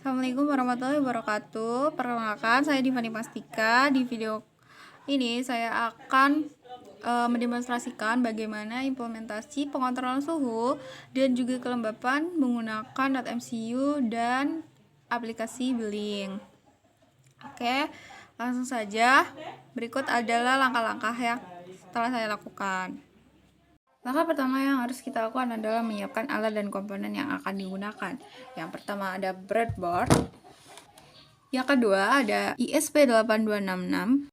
Assalamualaikum warahmatullahi wabarakatuh. Perkenalkan, saya Divani Pastika. Di video ini saya akan mendemonstrasikan bagaimana implementasi pengontrolan suhu dan juga kelembapan menggunakan .mcu dan aplikasi Billing. Oke, langsung saja. Berikut adalah langkah-langkah yang telah saya lakukan. Langkah pertama yang harus kita lakukan adalah menyiapkan alat dan komponen yang akan digunakan. Yang pertama ada breadboard. Yang kedua ada ISP8266.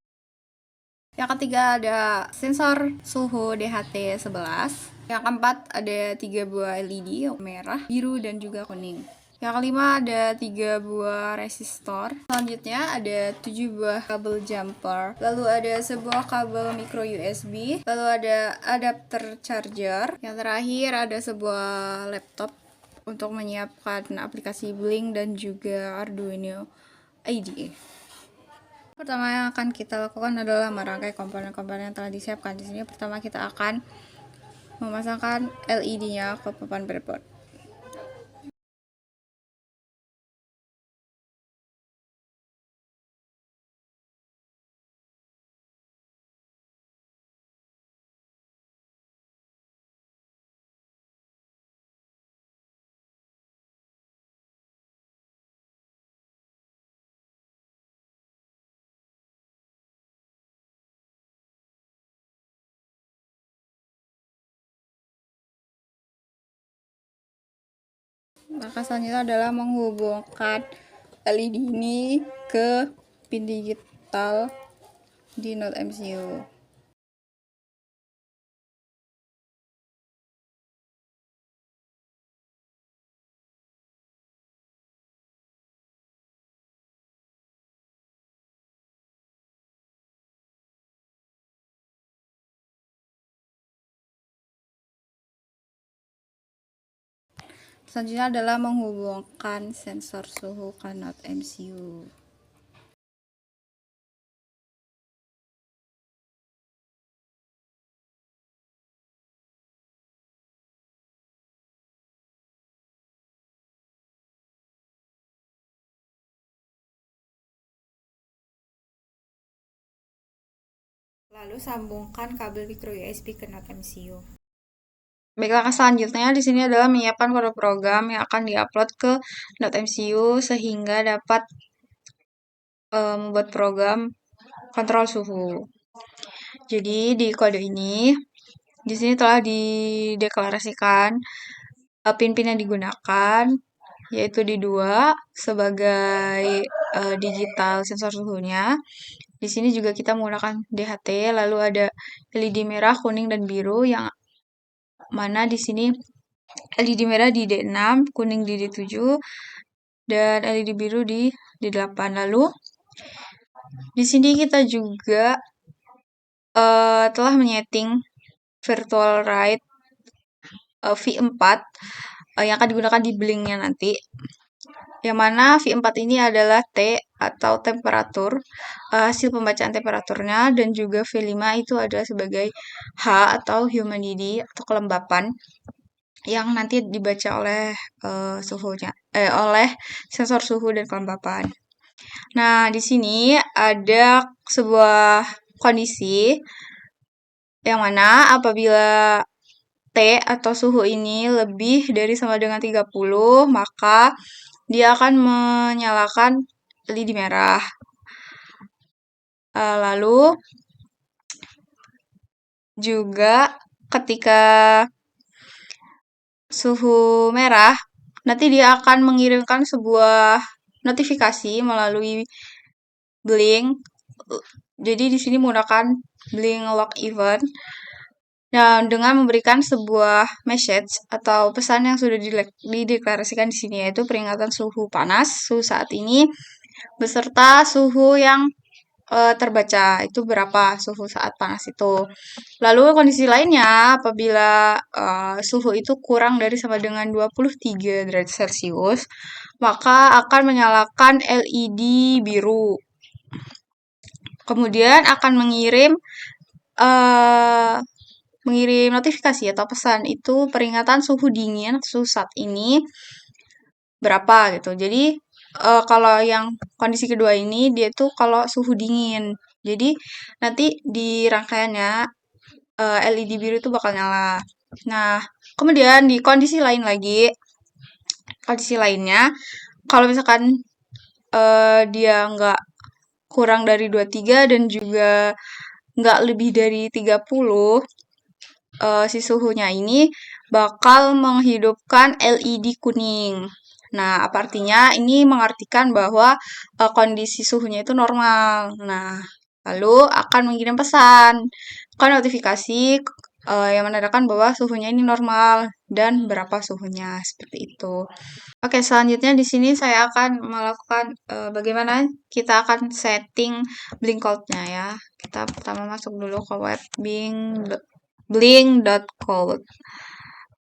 Yang ketiga ada sensor suhu DHT11. Yang keempat ada 3 buah LED merah, biru, dan juga kuning. Yang kelima ada 3 buah resistor. Selanjutnya ada 7 buah kabel jumper. Lalu ada sebuah kabel micro USB. Lalu ada adapter charger. Yang terakhir ada sebuah laptop untuk menyiapkan aplikasi Blink dan juga Arduino IDE. Pertama yang akan kita lakukan adalah merangkai komponen-komponen yang telah disiapkan. Di sini pertama kita akan memasangkan LED-nya ke papan breadboard. Maka selanjutnya adalah menghubungkan LED ini ke pin digital di Node MCU. Selanjutnya adalah menghubungkan sensor suhu ke Node MCU. Lalu sambungkan kabel micro USB ke Node MCU. Baiklah, selanjutnya di sini adalah menyiapkan kode program yang akan diupload ke Node MCU sehingga dapat membuat program kontrol suhu. Jadi di kode ini, di sini telah dideklarasikan pin-pin yang digunakan, yaitu di 2 sebagai digital sensor suhunya. Di sini juga kita menggunakan DHT, lalu ada LED merah, kuning, dan biru, yang mana di sini LED merah di D6, kuning di D7, dan LED biru di D8. Lalu di sini kita juga telah menyeting virtual write V4 yang akan digunakan di Blink-nya nanti. Yang mana V4 ini adalah T atau temperatur, hasil pembacaan temperaturnya, dan juga V5 itu adalah sebagai H atau humidity atau kelembapan yang nanti dibaca oleh oleh sensor suhu dan kelembapan. Nah, di sini ada sebuah kondisi yang mana apabila T atau suhu ini lebih dari sama dengan 30, maka dia akan menyalakan LED merah. Lalu juga ketika suhu merah, nanti dia akan mengirimkan sebuah notifikasi melalui Blink. Jadi di sini menggunakan Blink Log Event. Nah, dengan memberikan sebuah message atau pesan yang sudah dideklarasikan di sini, yaitu peringatan suhu panas, suhu saat ini, beserta suhu yang terbaca, itu berapa suhu saat panas itu. Lalu kondisi lainnya, apabila suhu itu kurang dari sama dengan 23 derajat Celcius, maka akan menyalakan LED biru. Kemudian akan mengirim notifikasi atau pesan itu peringatan suhu dingin, suhu saat ini berapa gitu. Jadi kalau yang kondisi kedua ini dia tuh kalau suhu dingin. Jadi nanti di rangkaiannya LED biru itu bakal nyala. Nah, kemudian di kondisi lainnya, kalau misalkan dia nggak kurang dari 23 dan juga nggak lebih dari 30, si suhunya ini bakal menghidupkan LED kuning. Nah, apa artinya? Ini mengartikan bahwa kondisi suhunya itu normal. Nah, lalu akan mengirim pesan ke notifikasi yang menandakan bahwa suhunya ini normal dan berapa suhunya seperti itu. Oke, selanjutnya di sini saya akan melakukan bagaimana kita akan setting blink code-nya ya. Kita pertama masuk dulu ke web blink.code.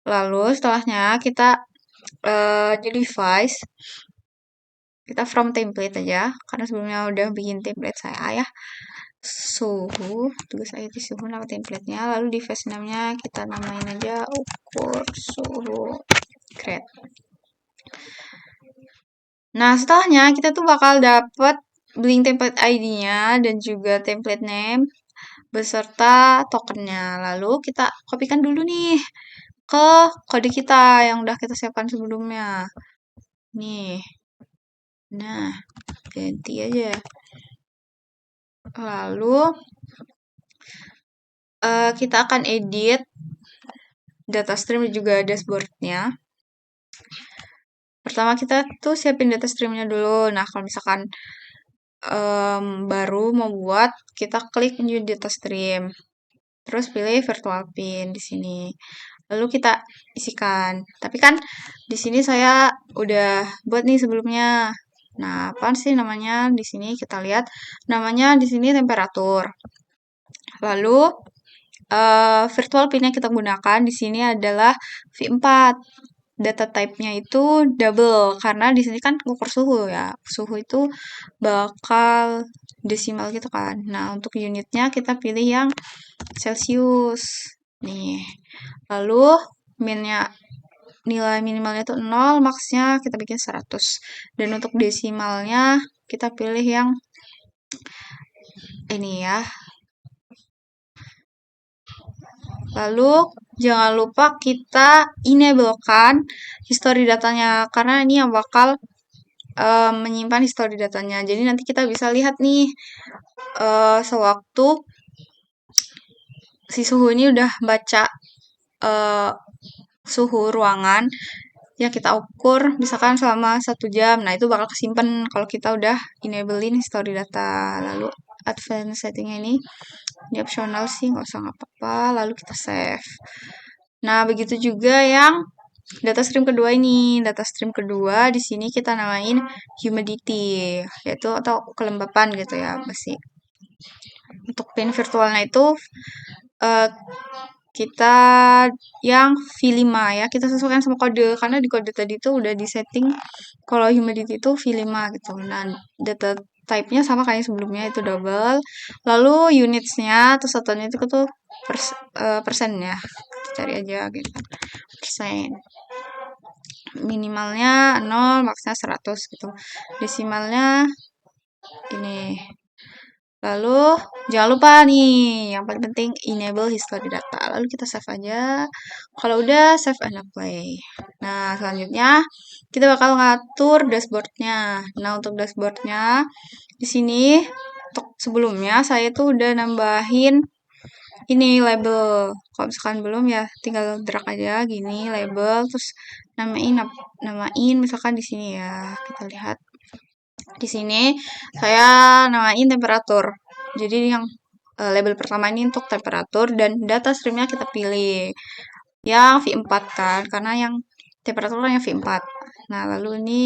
Lalu setelahnya kita di device, kita from template aja karena sebelumnya udah bikin template saya ya. Suhu, tulis aja di suhu nama templatenya, lalu device namanya kita namain aja ukur suhu create. Nah, setelahnya kita tuh bakal dapet Blink template ID-nya dan juga template name beserta tokennya. Lalu kita kopikan dulu nih ke kode kita yang udah kita siapkan sebelumnya. Nih. Nah, ganti aja. Lalu kita akan edit data stream dan juga dashboard-nya. Pertama kita tuh siapin data stream-nya dulu. Nah, kalau misalkan baru mau buat, kita klik new data stream. Terus pilih virtual pin di sini. Lalu kita isikan. Tapi kan di sini saya udah buat nih sebelumnya. Nah, apa sih namanya? Di sini kita lihat namanya di sini temperatur. Lalu virtual pin yang kita gunakan di sini adalah V4. Data type-nya itu double karena di sini kan ukur suhu ya. Suhu itu bakal desimal gitu kan. Nah, untuk unitnya kita pilih yang Celsius. Nih. Lalu nilai minimalnya itu 0, maksnya kita bikin 100. Dan untuk desimalnya kita pilih yang ini ya. Lalu jangan lupa kita enablekan history datanya karena ini yang bakal menyimpan history datanya. Jadi nanti kita bisa lihat nih sewaktu si suhu ini udah baca suhu ruangan yang kita ukur misalkan selama 1 jam. Nah, itu bakal kesimpan kalau kita udah enablein history data. Lalu advanced settingnya ini optional sih, nggak usah nggak apa-apa. Lalu kita save. Nah, begitu juga yang data stream kedua ini. Data stream kedua di sini kita namain humidity, yaitu atau kelembapan gitu ya, besi. Untuk pin virtualnya itu kita yang V5 ya, kita sesuaikan sama kode karena di kode tadi itu udah di setting kalau humidity itu V5 gitu. Nah, data type-nya sama kayak sebelumnya itu double. Lalu unitsnya atau satuannya itu tuh persen ya. Cari aja gitu. Persen. Minimalnya 0, maksnya 100 gitu. Desimalnya ini. Lalu jangan lupa nih, yang paling penting enable history data. Lalu kita save aja. Kalau udah save and apply. Nah, selanjutnya kita bakal ngatur dashboardnya. Nah, untuk dashboardnya di sini untuk sebelumnya saya tuh udah nambahin ini label. Kalau misalkan belum ya tinggal drag aja gini label terus namain misalkan di sini ya. Kita lihat di sini saya namain temperatur. Jadi yang label pertama ini untuk temperatur dan data streamnya kita pilih yang V4 kan, karena yang temperatur yang V4. Nah, lalu ini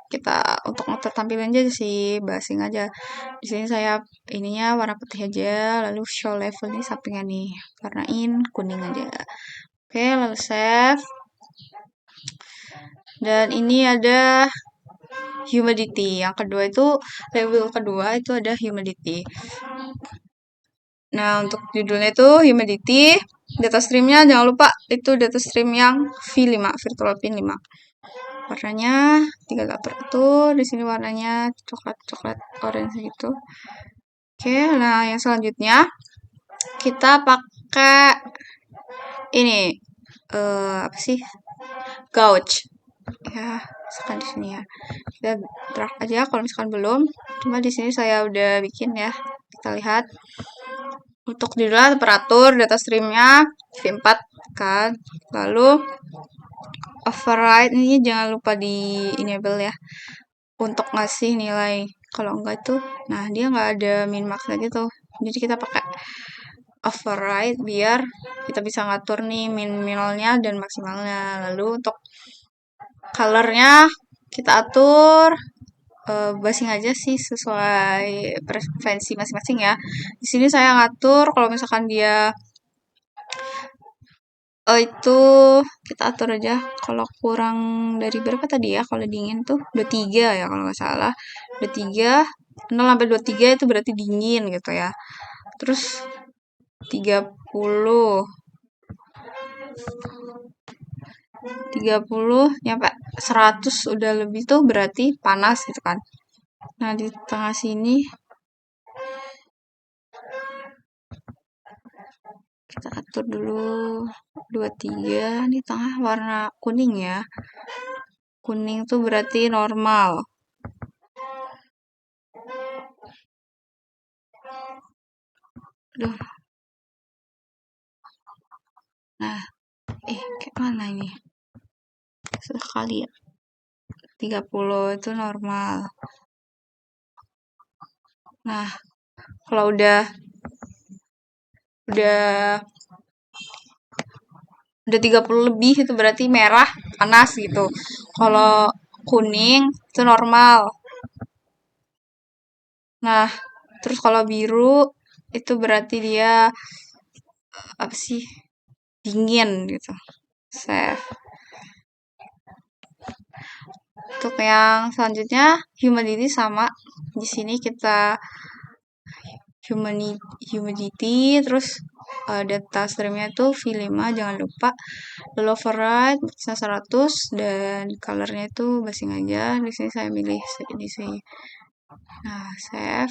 kita untuk ngatur tampilannya aja sih, basing aja. Di sini saya ininya warna putih aja, lalu show level ini sampingnya nih, warnain kuning aja. Oke, lalu save. Dan ini ada humidity. Yang kedua itu label kedua itu ada humidity. Nah, untuk judulnya itu humidity. Data streamnya jangan lupa itu data stream yang V5, virtual pin 5. warnanya tinggal atur di sini warnanya coklat orange gitu. Oke, nah yang selanjutnya kita pakai ini apa sih, gouge ya, misalkan di sini ya kita drag aja kalau misalkan belum, cuma di sini saya udah bikin ya, kita lihat. Untuk judulnya temperatur, data streamnya V4 kan, lalu override ini jangan lupa di enable ya untuk ngasih nilai, kalau enggak tuh nah dia nggak ada min max gitu, jadi kita pakai override biar kita bisa ngatur nih minimalnya dan maksimalnya. Lalu untuk colornya kita atur basing aja sih sesuai preferensi masing-masing ya. Di sini saya ngatur kalau misalkan dia itu kita atur aja kalau kurang dari berapa tadi ya, kalau dingin tuh 23 ya kalau nggak salah, 23 0 sampai 23 itu berarti dingin gitu ya. Terus 30 nyampe 100 udah lebih tuh berarti panas gitu kan. Nah di tengah sini kita atur dulu 23, di tengah warna kuning ya, kuning tuh berarti normal. Aduh. Nah kayak mana ini, sekali ya, 30 itu normal. Nah kalau udah 30 lebih itu berarti merah panas gitu. Kalau kuning itu normal. Nah, terus kalau biru itu berarti dia apa sih? Dingin gitu. Save. Untuk yang selanjutnya humidity sama. Di sini kita humidity terus data streamnya itu V5 jangan lupa, lalu override 100 dan colornya itu basing aja. Di sini saya milih di sini. Nah save.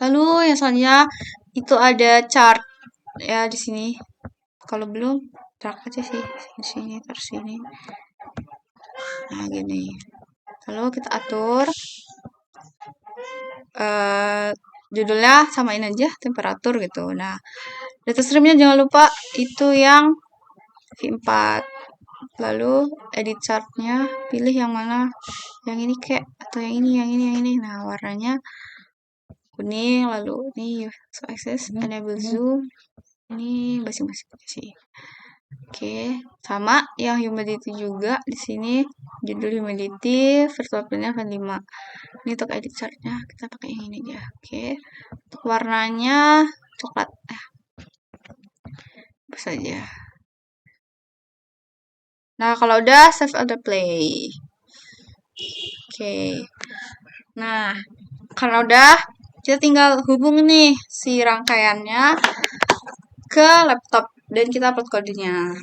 Lalu yang selanjutnya itu ada chart ya di sini, kalau belum drag aja sih di sini terus sini. Nah gini, lalu kita atur judulnya samain aja temperatur gitu. Nah data streamnya jangan lupa itu yang V4, lalu edit chartnya pilih yang mana, yang ini kek atau yang ini. Nah warnanya kuning, lalu ini so access enable zoom, ini basi-basi sih. Oke, sama yang humidity juga di sini judul humidity, virtual printnya akan 5. Ini untuk edit chartnya kita pakai yang ini aja. Oke, untuk warnanya coklat saja. Nah kalau udah save ada play. Oke, nah karena udah kita tinggal hubung nih si rangkaiannya ke laptop dan kita upload kodenya.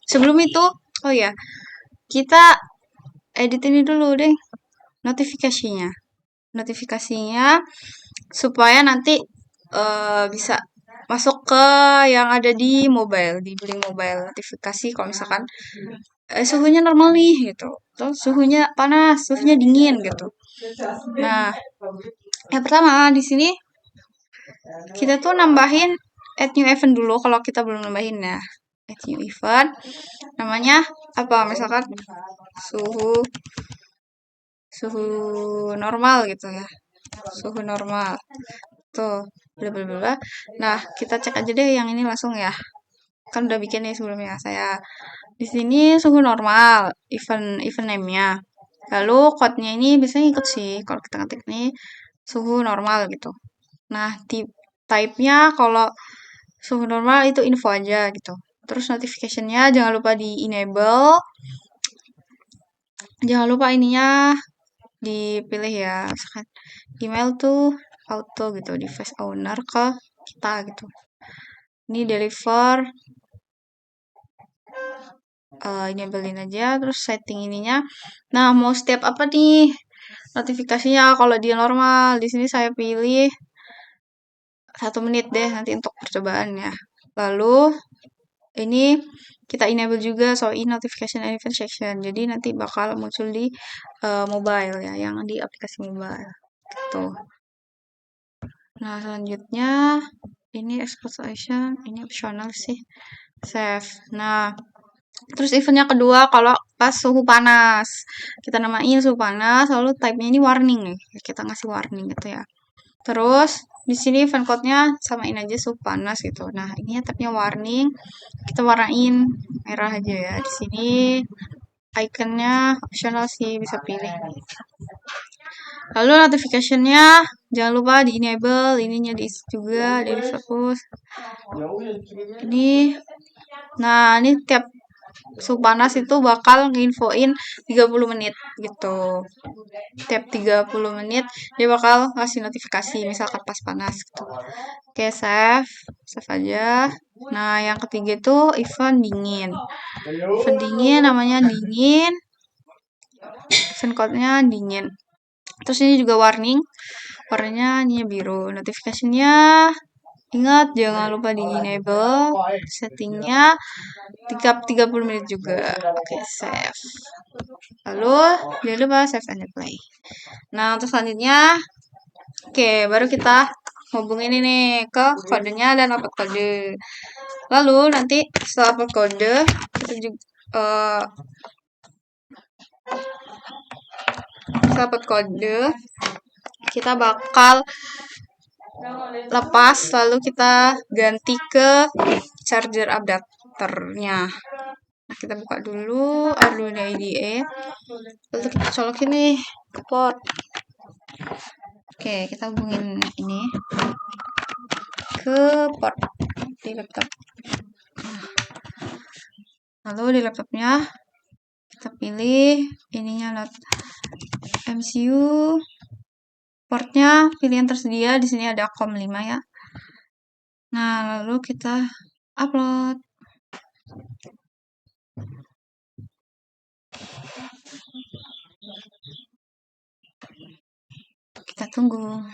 Sebelum itu, oh ya, kita edit ini dulu deh notifikasinya. Notifikasinya supaya nanti bisa masuk ke yang ada di mobile, di Blink Mobile notifikasi kalau misalkan suhunya normal nih gitu, atau suhunya panas, suhunya dingin gitu. Nah, yang pertama di sini kita tuh nambahin add new event dulu kalau kita belum nambahin ya. Add new event namanya apa, misalkan suhu normal gitu ya, suhu normal tuh bla bla bla. Nah kita cek aja deh yang ini langsung ya, kan udah bikin nih sebelumnya saya. Di sini suhu normal, event name-nya, lalu code-nya ini biasanya ikut sih kalau kita ngetik nih suhu normal gitu. Nah type-nya kalau suhu normal itu info aja gitu. Terus notification-nya jangan lupa di enable, jangan lupa ininya dipilih ya, misalkan email tuh auto gitu, device owner ke kita gitu. Ini deliver enablein aja, terus setting ininya. Nah, mau step apa nih notifikasinya? Kalau dia normal, di sini saya pilih 1 menit deh nanti untuk percobaan ya. Lalu ini kita enable juga show in notification and event section. Jadi nanti bakal muncul di mobile ya, yang di aplikasi mobile. Gitu. Nah, selanjutnya ini export action, ini optional sih. Save. Nah, terus eventnya kedua kalau pas suhu panas. Kita namain suhu panas, lalu type-nya ini warning nih. Kita ngasih warning gitu ya. Terus di sini event code-nya samain aja suhu panas gitu. Nah, ini tab-nya warning. Kita warnain merah aja ya. Di sini ikonnya optional sih, bisa pilih. Lalu notification-nya jangan lupa di enable, ininya diisi juga, di fokus. Ini nah, ini tiap suhu panas itu bakal nginfoin 30 menit gitu. Tiap 30 menit dia bakal ngasih notifikasi misalkan pas panas gitu. Oke, save aja. Nah, yang ketiga itu event dingin. Event dingin namanya dingin. Event code-nya dingin. Terus ini juga warning. Warnanya ini biru. Notifikasinya ingat jangan lupa di enable. Settingnya 30 menit juga. Oke, save. Lalu jangan lupa save and play. Nah, untuk selanjutnya oke, baru kita hubungin ini ke kodenya dan upload kode. Lalu nanti setelah upload kode kita juga setelah upload kode kita bakal lepas lalu kita ganti ke charger adapternya. Nah, kita buka dulu Arduino IDE. Lalu kita colokin nih ke port. Oke, kita hubungin ini ke port di laptop. Lalu di laptopnya kita pilih ininya MCU. Portnya pilih yang tersedia. Di sini ada COM5 ya. Nah, lalu kita upload. Kita tunggu.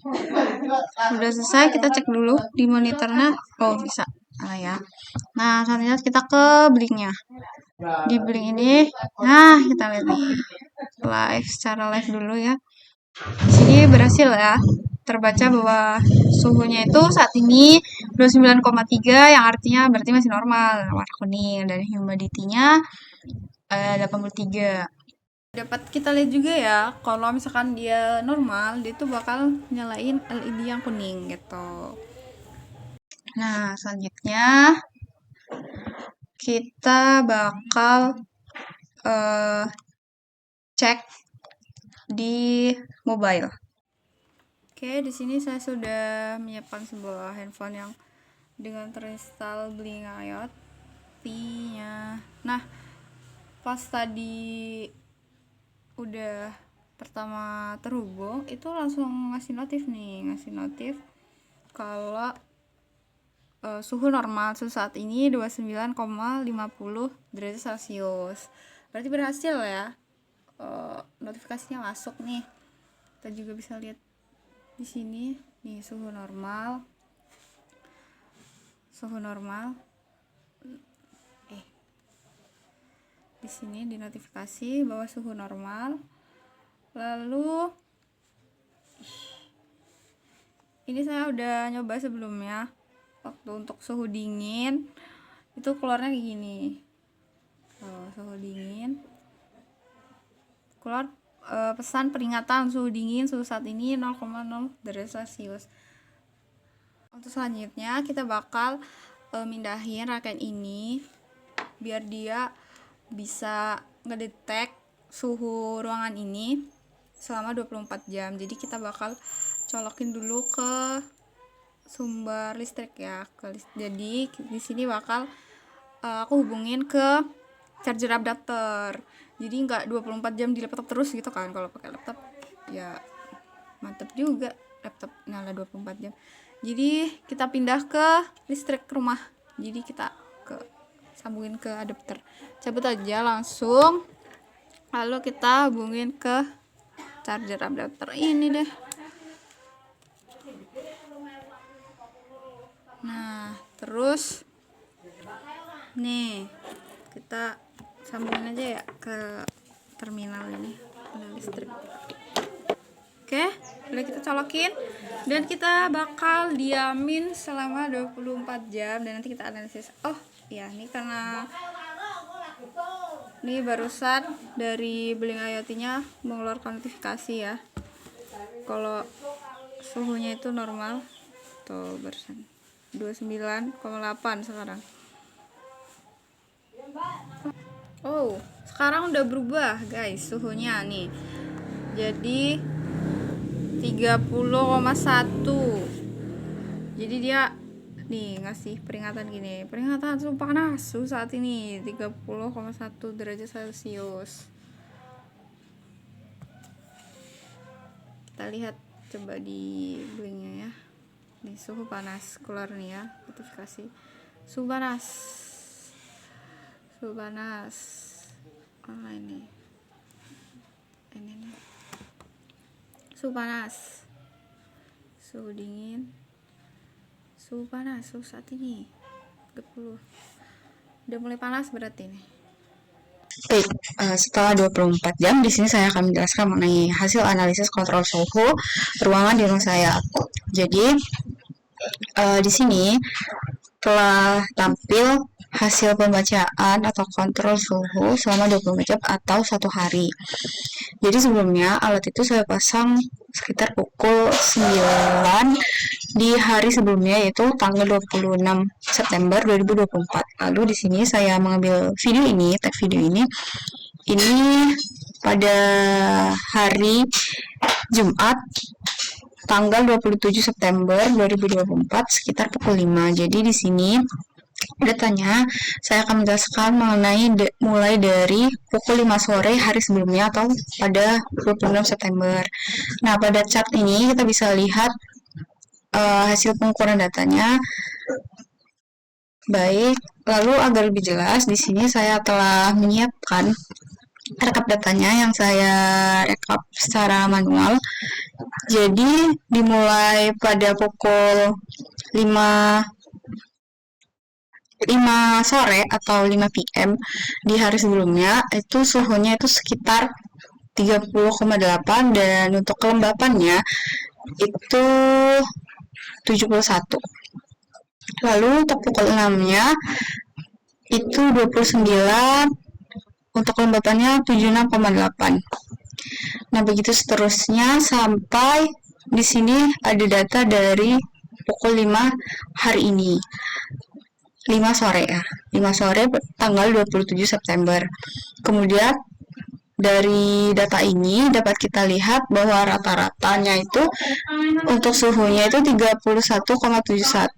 Udah selesai, kita cek dulu di monitornya. Oh, bisa. Ya. Nah, selanjutnya kita ke blinknya. Di blink ini, nah kita lihat nih. Live, secara live dulu ya. Di sini berhasil ya. Terbaca bahwa suhunya itu saat ini 29,3 yang artinya berarti masih normal, warna kuning, dan humidity-nya 83. Dapat kita lihat juga ya, kalau misalkan dia normal, dia tuh bakal nyalain LED yang kuning gitu. Nah, selanjutnya kita bakal cek di mobile. Oke, di sini saya sudah menyiapkan sebuah handphone yang dengan terinstall Blink IoT-nya. Nah, pas tadi udah pertama terhubung itu langsung ngasih notif kalau suhu normal saat ini 29,50 derajat Celcius. Berarti berhasil ya. Notifikasinya masuk nih. Kita juga bisa lihat di sini nih suhu normal. Di sini di notifikasi bahwa suhu normal. Lalu ini saya udah nyoba sebelumnya. Waktu untuk suhu dingin itu keluarnya kayak gini. Suhu dingin keluar pesan peringatan suhu dingin suhu saat ini 0,0 derajat Celcius. Untuk selanjutnya kita bakal mindahin raket ini biar dia bisa ngedetek suhu ruangan ini selama 24 jam. Jadi kita bakal colokin dulu ke sumber listrik ya. Jadi di sini bakal aku hubungin ke charger adapter. Jadi nggak 24 jam di laptop terus gitu kan kalau pakai laptop. ya mantep juga, laptop nyala 24 jam. Jadi kita pindah ke listrik rumah, jadi kita sambungin ke adapter, cabut aja langsung, lalu kita hubungin ke charger adapter ini deh. Nah terus nih kita sambungin aja ya ke terminal ini, listrik. Oke, udah kita colokin dan kita bakal diamin selama 24 jam dan nanti kita analisis. Oh ya, ini karena ini barusan dari Blink IoT-nya mengeluarkan notifikasi ya, kalau suhunya itu normal tuh, barusan 29,8 sekarang. Oh, sekarang udah berubah guys suhunya nih, jadi 30,1. jadi dia nih ngasih peringatan gini, peringatan suhu panas suhu saat ini 30,1 derajat Celcius. Kita lihat coba di Blinknya ya, nih suhu panas keluar nih ya, notifikasi suhu panas online nih, ini nih suhu panas, suhu dingin, suhu panas, suhu saat ini 30, udah mulai panas berarti nih. Baik, setelah 24 jam di sini saya akan menjelaskan mengenai hasil analisis kontrol suhu ruangan di rumah saya. Jadi di sini telah tampil hasil pembacaan atau kontrol suhu selama 24 jam atau 1 hari. Jadi sebelumnya alat itu saya pasang sekitar pukul 9 di hari sebelumnya, yaitu tanggal 26 September 2024. Lalu di sini saya mengambil video ini, tag video ini pada hari Jumat tanggal 27 September 2024 sekitar pukul 5. Jadi di sini datanya saya akan menjelaskan mengenai mulai dari pukul 5 sore hari sebelumnya atau pada 26 September. Nah, pada chart ini kita bisa lihat hasil pengukuran datanya. Baik, lalu agar lebih jelas di sini saya telah menyiapkan rekap datanya yang saya rekap secara manual. Jadi dimulai pada pukul 5 sore atau 5 PM di hari sebelumnya itu suhunya itu sekitar 30,8 dan untuk kelembapannya itu 71. Lalu untuk pukul 6-nya itu 29, untuk kelembapannya 76,8. Nah, begitu seterusnya sampai di sini ada data dari pukul 5 hari ini. 5 sore ya. 5 sore tanggal 27 September. Kemudian dari data ini dapat kita lihat bahwa rata-ratanya itu untuk suhunya itu 31,71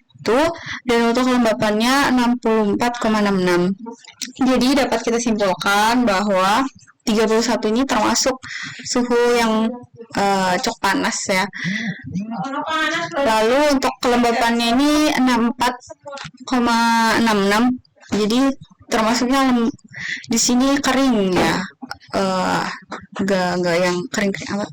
dan untuk kelembapannya 64,66. Jadi dapat kita simpulkan bahwa 31 ini termasuk suhu yang cukup panas ya. Lalu untuk kelembapannya ini 64,66. Jadi termasuknya di sini kering ya. Enggak yang kering-kering amat.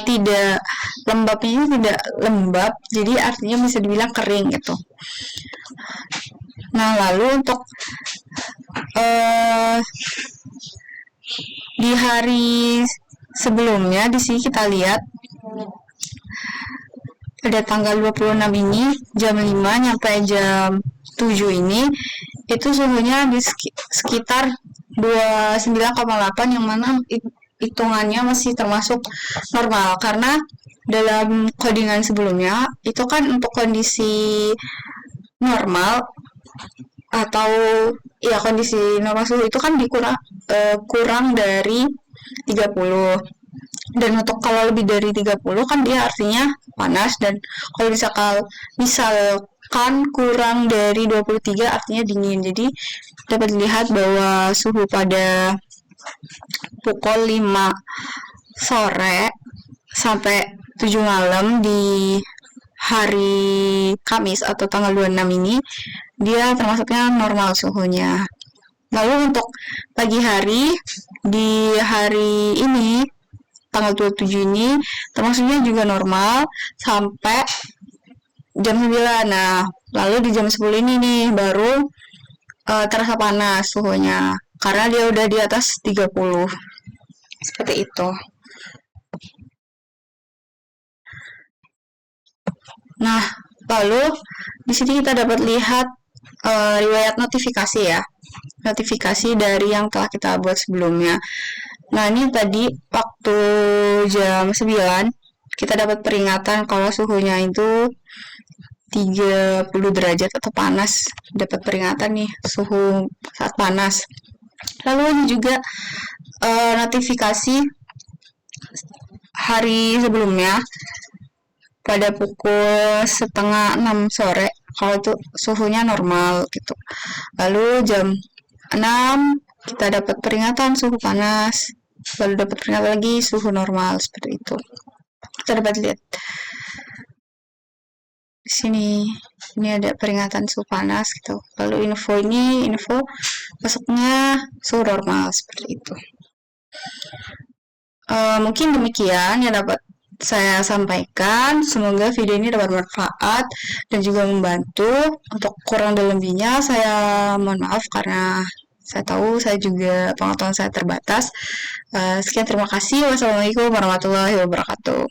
Tidak lembab, ini tidak lembab, jadi artinya bisa dibilang kering gitu. Nah, lalu untuk di hari sebelumnya di sini kita lihat pada tanggal 26 ini jam 5 sampai jam 7 ini itu suhunya di sekitar 29,8 yang mana hitungannya masih termasuk normal, karena dalam codingan sebelumnya itu kan untuk kondisi normal atau ya kondisi normal suhu itu kan kurang dari 30, dan untuk kalau lebih dari 30 kan dia artinya panas, dan kalau misalkan kurang dari 23 artinya dingin. Jadi dapat dilihat bahwa suhu pada pukul 5 sore sampai 7 malam di hari Kamis atau tanggal 26 ini dia termasuknya normal suhunya. Lalu untuk pagi hari di hari ini tanggal 27 ini termasuknya juga normal sampai jam 9. Nah, lalu di jam 10 ini nih baru terasa panas suhunya karena dia udah di atas 30. Seperti itu. Nah, lalu di sini kita dapat lihat riwayat notifikasi ya. Notifikasi dari yang telah kita buat sebelumnya. Nah, ini tadi waktu jam 9 kita dapat peringatan kalau suhunya itu 30 derajat atau panas. Dapat peringatan nih suhu saat panas. Lalu ini juga notifikasi hari sebelumnya pada pukul setengah 6 sore kalau itu suhunya normal gitu. Lalu jam 6 kita dapat peringatan suhu panas, lalu dapat peringatan lagi suhu normal seperti itu. Kita dapat lihat di sini, ini ada peringatan suhu panas gitu. Lalu info masuknya suhu normal seperti itu. Mungkin demikian yang dapat saya sampaikan. Semoga video ini dapat bermanfaat dan juga membantu. Untuk kurang dan lebihnya saya mohon maaf karena saya tahu saya juga pengetahuan saya terbatas. Sekian, terima kasih. Wassalamualaikum warahmatullahi wabarakatuh.